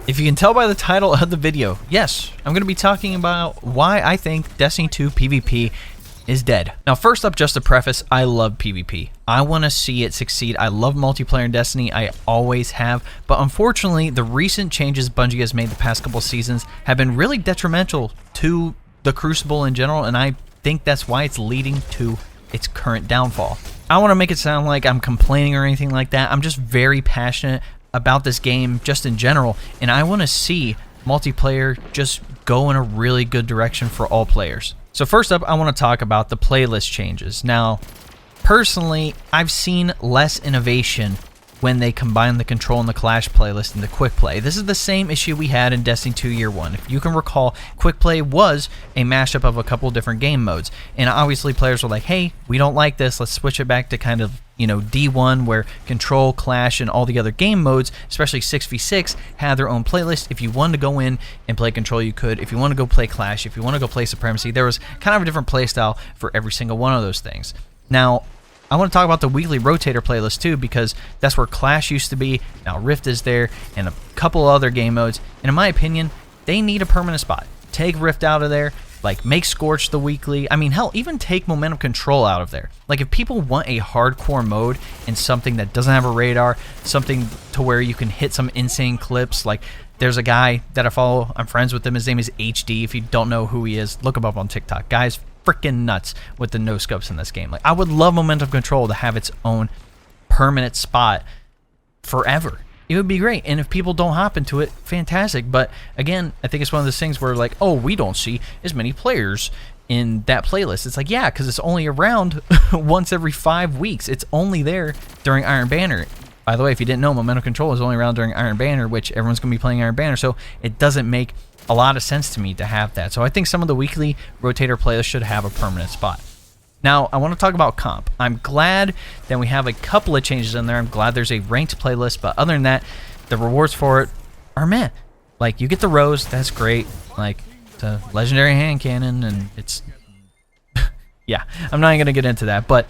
If you can tell by the title of the video, yes, I'm going to be talking about why I think Destiny 2 PvP is dead. Now, first up, just a preface, I love PvP. I want to see it succeed. I love multiplayer in Destiny. I always have. But unfortunately, the recent changes Bungie has made the past couple seasons have been really detrimental to the Crucible in general, and I think that's why it's leading to its current downfall. I don't want to make it sound like I'm complaining or anything like that. I'm just very passionate about this game just in general, and I want to see multiplayer just go in a really good direction for all players. So first up, I want to talk about the playlist changes. Now, personally, I've seen less innovation when they combine the Control and the Clash playlist into Quick Play. This is the same issue we had in Destiny 2 Year 1. If you can recall, Quick Play was a mashup of a couple different game modes, and obviously players were like, hey, we don't like this, let's switch it back to kind of, you know, D1, where Control, Clash, and all the other game modes, especially 6v6, had their own playlist. If you wanted to go in and play Control, you could. If you want to go play Clash, if you want to go play Supremacy, there was kind of a different play style for every single one of those things. Now, I want to talk about the weekly rotator playlist too, because that's where Clash used to be. Now Rift is there, and a couple other game modes. And in my opinion, they need a permanent spot. Take Rift out of there, like make Scorch the weekly. I mean, hell, even take Momentum Control out of there. Like if people want a hardcore mode and something that doesn't have a radar, something to where you can hit some insane clips, like there's a guy that I follow, I'm friends with him, his name is HD. If you don't know who he is, look him up on TikTok. Guy's freaking nuts with the no scopes in this game. Like, I would love Momentum Control to have its own permanent spot forever. It would be great, and if people don't hop into it, fantastic. But again, I think it's one of those things where like, oh, we don't see as many players in that playlist. It's like, yeah, because it's only around once every 5 weeks. It's only there during Iron Banner. By the way, if you didn't know, Momentum Control is only around during Iron Banner, which everyone's going to be playing Iron Banner, so it doesn't make a lot of sense to me to have that. So I think some of the weekly rotator playlists should have a permanent spot. Now, I want to talk about comp. I'm glad that we have a couple of changes in there. I'm glad there's a ranked playlist, but other than that, the rewards for it are meh. Like, you get the rose, that's great. Like, it's a legendary hand cannon, and it's... yeah, I'm not even going to get into that, but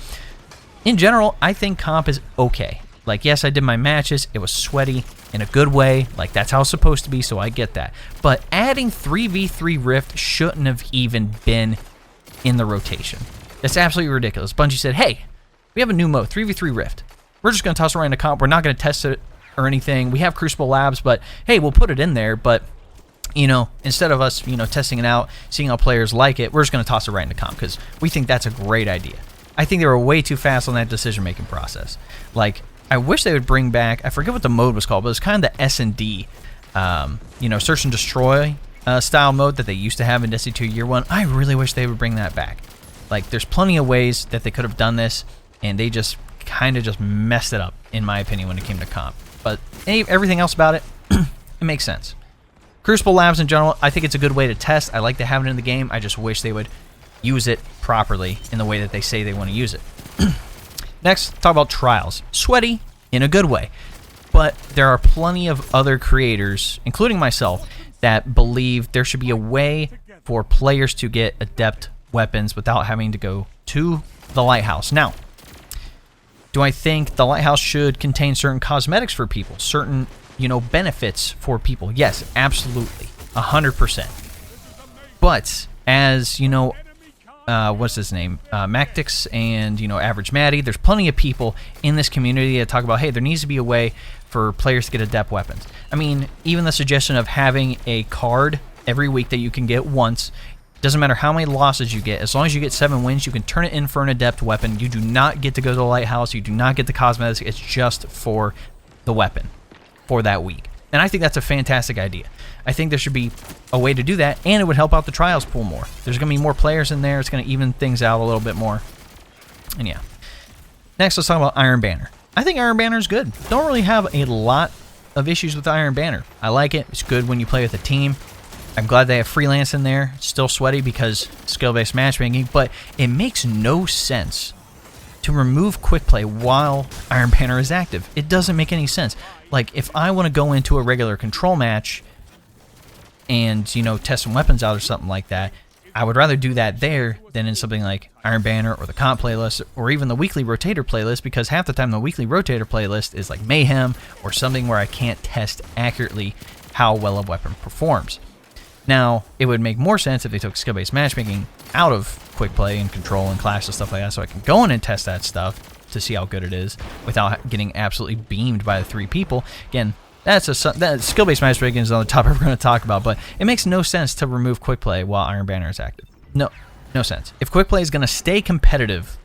in general, I think comp is okay. Like, yes, I did my matches. It was sweaty in a good way. Like, that's how it's supposed to be, so I get that. But adding 3v3 Rift shouldn't have even been in the rotation. That's absolutely ridiculous. Bungie said, hey, we have a new mode, 3v3 Rift. We're just going to toss it right into comp. We're not going to test it or anything. We have Crucible Labs, but, hey, we'll put it in there. But, you know, instead of us, you know, testing it out, seeing how players like it, we're just going to toss it right into comp because we think that's a great idea. I think they were way too fast on that decision-making process. Like, I wish they would bring back, I forget what the mode was called, but it was kind of the S&D, you know, search and destroy style mode that they used to have in Destiny 2 Year 1. I really wish they would bring that back. Like, there's plenty of ways that they could have done this, and they just kind of just messed it up, in my opinion, when it came to comp. But everything else about it, it makes sense. Crucible Labs in general, I think it's a good way to test. I like to have it in the game. I just wish they would use it properly in the way that they say they want to use it. Next, talk about trials. Sweaty in a good way. But there are plenty of other creators, including myself, that believe there should be a way for players to get adept weapons without having to go to the Lighthouse. Now, do I think the Lighthouse should contain certain cosmetics for people? Certain, you know, benefits for people? Yes, absolutely. 100%. But, as, you know, what's his name? Mactix and, you know, Average Maddie. There's plenty of people in this community that talk about, hey, there needs to be a way for players to get adept weapons. I mean, even the suggestion of having a card every week that you can get once, doesn't matter how many losses you get, as long as you get 7 wins, you can turn it in for an adept weapon. You do not get to go to the Lighthouse. You do not get the cosmetics. It's just for the weapon for that week. And I think that's a fantastic idea. I think there should be a way to do that, and it would help out the trials pool more. There's going to be more players in there. It's going to even things out a little bit more. And yeah. Next, let's talk about Iron Banner. I think Iron Banner is good. Don't really have a lot of issues with Iron Banner. I like it. It's good when you play with a team. I'm glad they have freelance in there. It's still sweaty because skill-based matchmaking, but it makes no sense to remove quick play while Iron Banner is active. It doesn't make any sense. Like, if I want to go into a regular control match and, you know, test some weapons out or something like that, I would rather do that there than in something like Iron Banner or the comp playlist or even the weekly rotator playlist, because half the time the weekly rotator playlist is like Mayhem or something where I can't test accurately how well a weapon performs. Now, it would make more sense if they took skill-based matchmaking out of quick play and control and clash and stuff like that, so I can go in and test that stuff to see how good it is without getting absolutely beamed by the 3 people. Again, that skill-based matchmaking is another topic we're going to talk about, but it makes no sense to remove quick play while Iron Banner is active. No sense. If quick play is going to stay competitive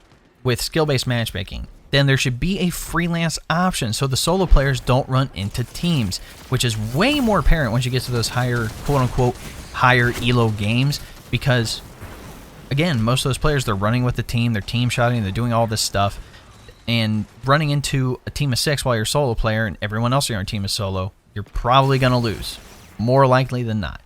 with skill-based matchmaking, then there should be a freelance option so the solo players don't run into teams, which is way more apparent once you get to those higher, quote-unquote, higher elo games, because, again, most of those players, they're running with the team, they're team shotting, they're doing all this stuff, and running into a team of 6 while you're a solo player and everyone else on your team is solo, you're probably going to lose, more likely than not.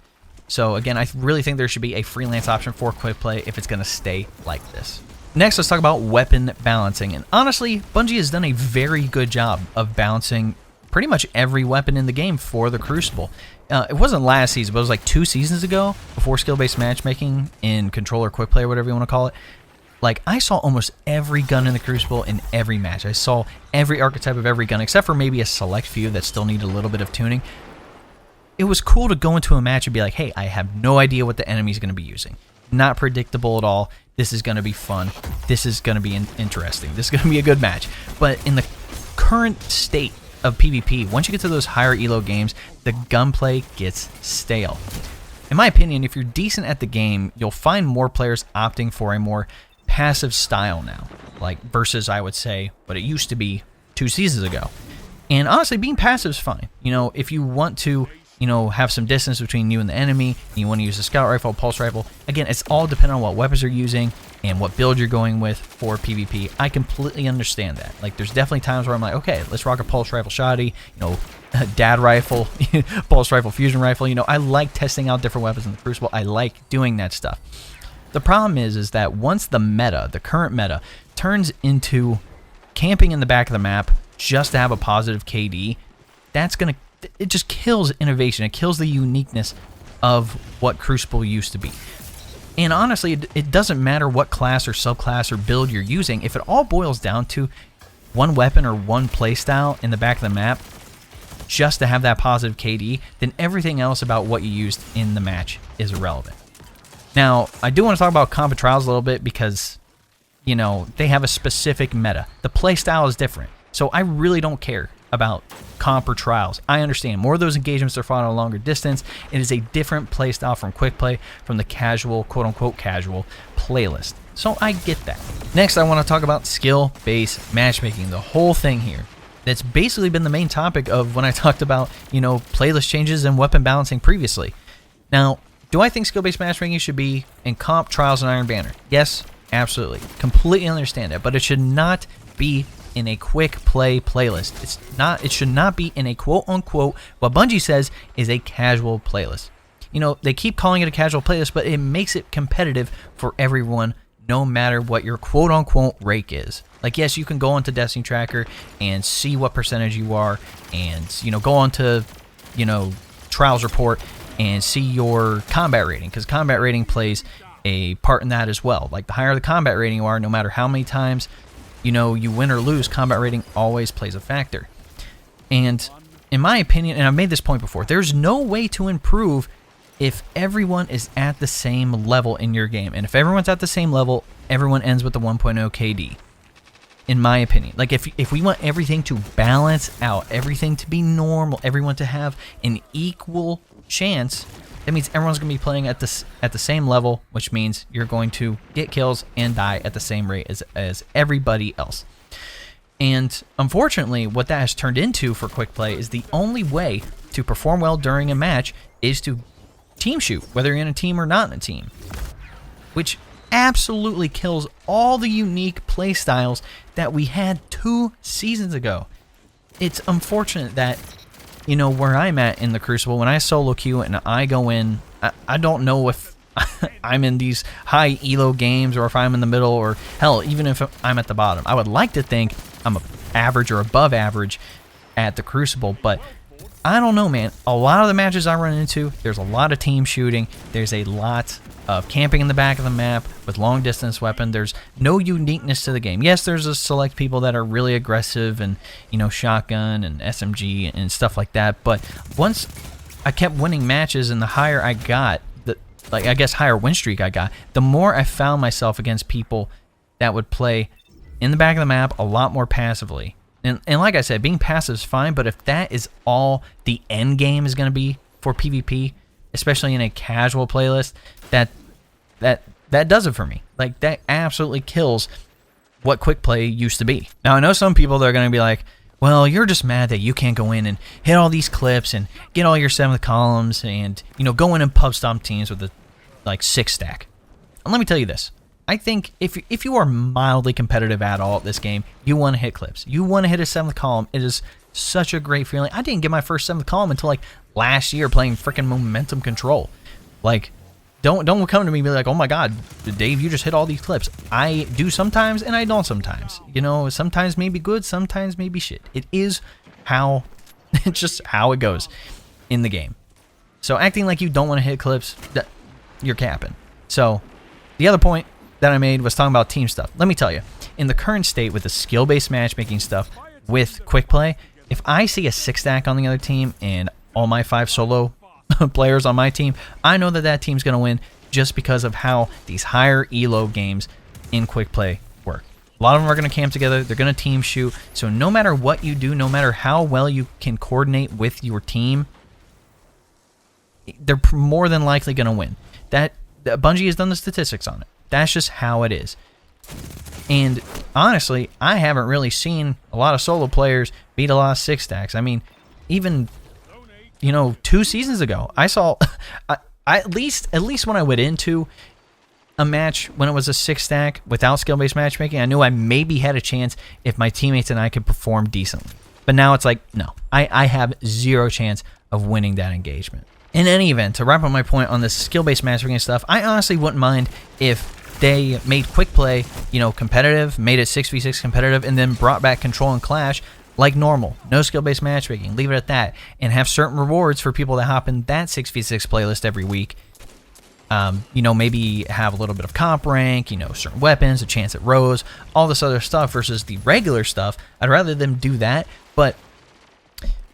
So, again, I really think there should be a freelance option for quick play if it's going to stay like this. Next, let's talk about weapon balancing. And honestly, Bungie has done a very good job of balancing pretty much every weapon in the game for the Crucible. It wasn't last season, but it was like 2 seasons ago, before skill-based matchmaking in controller quick play or whatever you want to call it. Like, I saw almost every gun in the Crucible in every match. I saw every archetype of every gun, except for maybe a select few that still need a little bit of tuning. It was cool to go into a match and be like, hey, I have no idea what the enemy's going to be using. Not predictable at all. This is going to be fun. This is going to be interesting. This is going to be a good match. But in the current state of PvP, once you get to those higher elo games, the gunplay gets stale. In my opinion, if you're decent at the game, you'll find more players opting for a more passive style now, like versus, I would say, what it used to be 2 seasons ago. And honestly, being passive is fine. You know, if you want to, you know, have some distance between you and the enemy, and you want to use a scout rifle, pulse rifle, again, it's all dependent on what weapons you're using and what build you're going with for PvP. I completely understand that. Like, there's definitely times where I'm like, okay, let's rock a pulse rifle shoddy, you know, dad rifle, pulse rifle, fusion rifle. You know, I like testing out different weapons in the Crucible. I like doing that stuff. The problem is that once the meta, the current meta, turns into camping in the back of the map just to have a positive KD, it just kills innovation. It kills the uniqueness of what Crucible used to be. And honestly, it doesn't matter what class or subclass or build you're using. If it all boils down to one weapon or one playstyle in the back of the map just to have that positive KD, then everything else about what you used in the match is irrelevant. Now, I do want to talk about Comp and Trials a little bit because, you know, they have a specific meta. The playstyle is different. So I really don't care about Comp or Trials. I understand more of those engagements are fought on a longer distance. It is a different playstyle from quick play, from the casual, quote-unquote casual playlist. So I get that. Next, I want to talk about skill-based matchmaking, the whole thing here. That's basically been the main topic of when I talked about, you know, playlist changes and weapon balancing previously. Now, do I think skill-based matchmaking should be in Comp, Trials, and Iron Banner? Yes, absolutely. Completely understand that, but it should not be in a quick play playlist. It should not be in a quote-unquote, what Bungie says is a casual playlist. You know, they keep calling it a casual playlist, but it makes it competitive for everyone, no matter what your quote-unquote rank is. Like, yes, you can go onto Destiny Tracker and see what percentage you are, and, you know, go onto, you know, Trials Report and see your combat rating, because combat rating plays a part in that as well. Like, the higher the combat rating you are, no matter how many times, you know, you win or lose, combat rating always plays a factor. And in my opinion, and I've made this point before, there's no way to improve if everyone is at the same level in your game. And if everyone's at the same level, everyone ends with the 1.0 KD. In my opinion. Like, if we want everything to balance out, everything to be normal, everyone to have an equal chance, that means everyone's going to be playing at the same level, which means you're going to get kills and die at the same rate as everybody else. And unfortunately, what that has turned into for quick play is the only way to perform well during a match is to team shoot, whether you're in a team or not in a team, which absolutely kills all the unique play styles that we had 2 seasons ago. It's unfortunate that, you know, where I'm at in the Crucible, when I solo queue and I go in, I don't know if I'm in these high elo games or if I'm in the middle, or hell, even if I'm at the bottom. I would like to think I'm average or above average at the Crucible, but I don't know, man. A lot of the matches I run into, there's a lot of team shooting. There's a lot of camping in the back of the map with long distance weapon. There's no uniqueness to the game. Yes, there's a select people that are really aggressive and, you know, shotgun and SMG and stuff like that. But once I kept winning matches, and the higher I got, I guess higher win streak I got, the more I found myself against people that would play in the back of the map a lot more passively. And like I said, being passive is fine, but if that is all the end game is going to be for PvP, especially in a casual playlist, that does it for me. Like, that absolutely kills what quick play used to be. Now, I know some people that are going to be like, well, you're just mad that you can't go in and hit all these clips and get all your 7th columns and, go in and pub stomp teams with a 6 stack. And let me tell you this. I think if you are mildly competitive at all at this game, you want to hit clips. You want to hit a 7th column. It is such a great feeling. I didn't get my first 7th column until last year playing freaking Momentum Control. Don't come to me and be like, oh my god, Dave, you just hit all these clips. I do sometimes and I don't sometimes. Sometimes may be good, sometimes may be shit. It is just how it goes in the game. So acting like you don't want to hit clips, you're capping. So the other point that I made was talking about team stuff. Let me tell you, in the current state with the skill-based matchmaking stuff with quick play, if I see a 6 stack on the other team and all my 5 solo players on my team, I know that team's going to win just because of how these higher elo games in quick play work. A lot of them are going to camp together, they're going to team shoot, so no matter what you do, no matter how well you can coordinate with your team, they're more than likely going to win. Bungie has done the statistics on it. That's just how it is. And honestly, I haven't really seen a lot of solo players beat a lot of 6 stacks. I mean, even 2 seasons ago, I saw at least when I went into a match when it was a 6 stack without skill-based matchmaking, I knew I maybe had a chance if my teammates and I could perform decently. But now it's like, no, I have 0 chance of winning that engagement. In any event, to wrap up my point on this skill-based matchmaking stuff, I honestly wouldn't mind if they made quick play, competitive, made it 6v6 competitive, and then brought back control and clash like normal. No skill-based matchmaking. Leave it at that. And have certain rewards for people that hop in that 6v6 playlist every week. Maybe have a little bit of comp rank, certain weapons, a chance at rows, all this other stuff versus the regular stuff. I'd rather them do that. But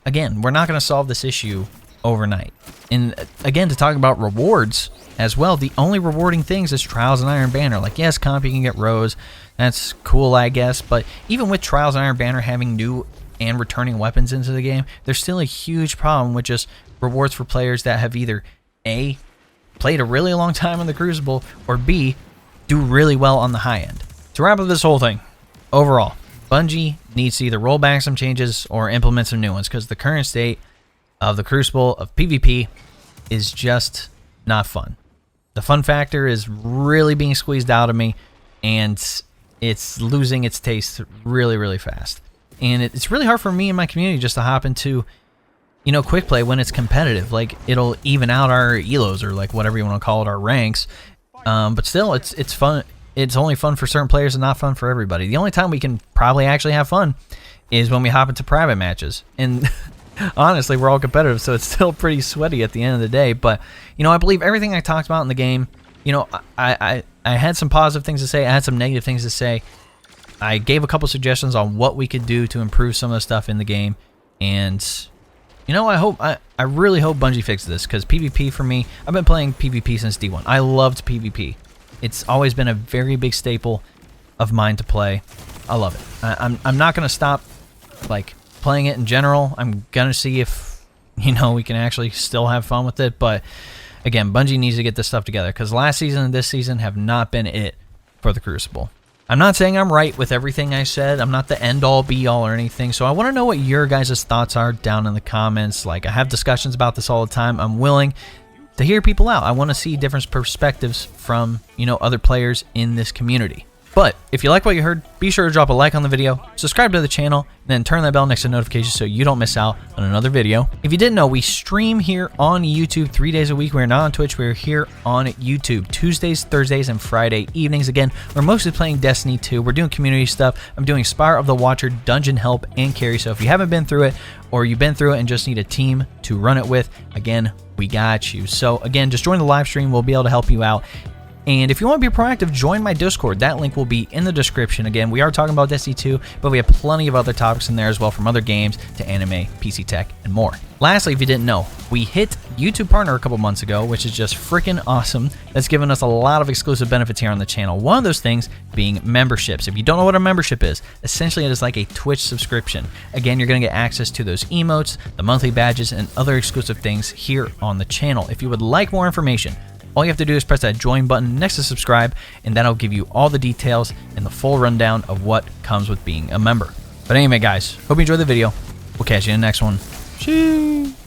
again, we're not going to solve this issue overnight. And again, to talk about rewards as well, the only rewarding things is Trials and Iron Banner. Yes, comp, you can get rows. That's cool, I guess. But even with Trials and Iron Banner having new and returning weapons into the game, there's still a huge problem with just rewards for players that have either A, played a really long time on the Crucible, or B, do really well on the high end. To wrap up this whole thing, overall, Bungie needs to either roll back some changes or implement some new ones, because the current state of the Crucible of PvP is just not fun. The fun factor is really being squeezed out of me, and it's losing its taste really, really fast. And it's really hard for me and my community just to hop into, quick play when it's competitive. It'll even out our elos, or whatever you want to call it, our ranks. But still, it's fun. It's only fun for certain players and not fun for everybody. The only time we can probably actually have fun is when we hop into private matches. And honestly, we're all competitive, so it's still pretty sweaty at the end of the day. But, I believe everything I talked about in the game, I had some positive things to say. I had some negative things to say. I gave a couple suggestions on what we could do to improve some of the stuff in the game. And, I really hope Bungie fixes this, because PvP for me, I've been playing PvP since D1. I loved PvP. It's always been a very big staple of mine to play. I love it. I'm not going to stop, playing it in general. I'm going to see if, we can actually still have fun with it. But, again, Bungie needs to get this stuff together, because last season and this season have not been it for the Crucible. I'm not saying I'm right with everything I said. I'm not the end-all, be-all or anything. So I want to know what your guys' thoughts are down in the comments. I have discussions about this all the time. I'm willing to hear people out. I want to see different perspectives from, other players in this community. But if you like what you heard, be sure to drop a like on the video, subscribe to the channel, and then turn that bell next to notifications so you don't miss out on another video. If you didn't know, we stream here on YouTube 3 days a week. We're not on Twitch. We're here on YouTube Tuesdays, Thursdays, and Friday evenings. Again, we're mostly playing Destiny 2. We're doing community stuff. I'm doing Spire of the Watcher, Dungeon Help, and Carry. So if you haven't been through it, or you've been through it and just need a team to run it with, again, we got you. So again, just join the live stream. We'll be able to help you out. And if you want to be proactive, join my Discord. That link will be in the description. Again, we are talking about Destiny 2, but we have plenty of other topics in there as well, from other games to anime, PC tech, and more. Lastly, if you didn't know, we hit YouTube Partner a couple months ago, which is just freaking awesome. That's given us a lot of exclusive benefits here on the channel. One of those things being memberships. If you don't know what a membership is, essentially it is like a Twitch subscription. Again, you're going to get access to those emotes, the monthly badges, and other exclusive things here on the channel. If you would like more information, all you have to do is press that join button next to subscribe, and that'll give you all the details and the full rundown of what comes with being a member. But anyway, guys, hope you enjoyed the video. We'll catch you in the next one. Cheers.